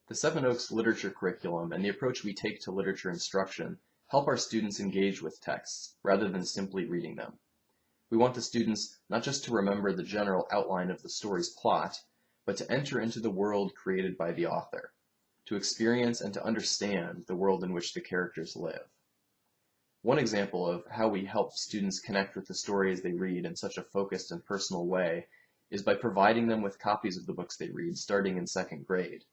The Seven Oaks literature curriculum and the approach we take to literature instruction help our students engage with texts rather than simply reading them. We want the students not just to remember the general outline of the story's plot, but to enter into the world created by the author, to experience and to understand the world in which the characters live. One example of how we help students connect with the stories they read in such a focused and personal way is by providing them with copies of the books they read starting in second grade.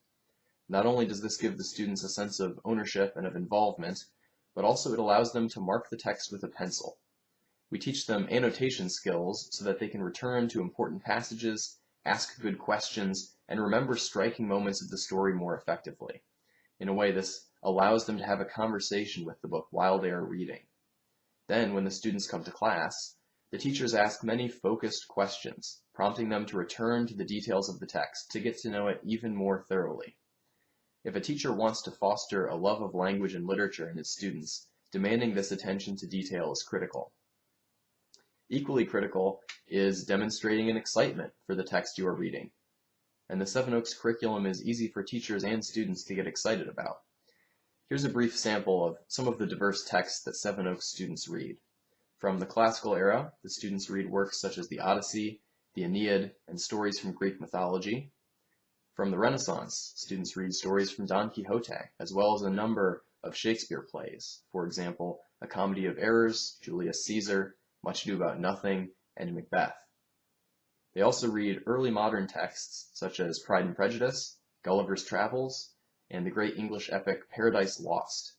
Not only does this give the students a sense of ownership and of involvement, but also it allows them to mark the text with a pencil. We teach them annotation skills so that they can return to important passages, ask good questions, and remember striking moments of the story more effectively. In a way, this allows them to have a conversation with the book while they are reading. Then, when the students come to class, the teachers ask many focused questions, prompting them to return to the details of the text to get to know it even more thoroughly. If a teacher wants to foster a love of language and literature in his students, demanding this attention to detail is critical. Equally critical is demonstrating an excitement for the text you are reading. And the Seven Oaks curriculum is easy for teachers and students to get excited about. Here's a brief sample of some of the diverse texts that Seven Oaks students read. From the classical era, the students read works such as the Odyssey, the Aeneid, and stories from Greek mythology. From the Renaissance, students read stories from Don Quixote, as well as a number of Shakespeare plays. For example, A Comedy of Errors, Julius Caesar, Much Ado About Nothing, and Macbeth. They also read early modern texts such as Pride and Prejudice, Gulliver's Travels, and the great English epic Paradise Lost.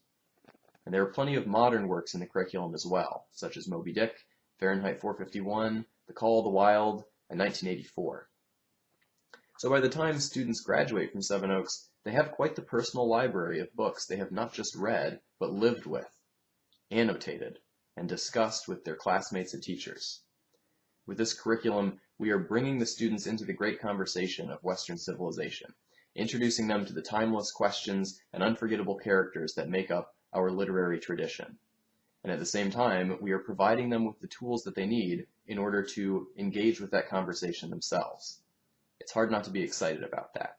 And there are plenty of modern works in the curriculum as well, such as Moby Dick, Fahrenheit 451, The Call of the Wild, and 1984. So by the time students graduate from Seven Oaks, they have quite the personal library of books they have not just read, but lived with, annotated, and discussed with their classmates and teachers. With this curriculum, we are bringing the students into the great conversation of Western civilization, introducing them to the timeless questions and unforgettable characters that make up our literary tradition. And at the same time, we are providing them with the tools that they need in order to engage with that conversation themselves. It's hard not to be excited about that.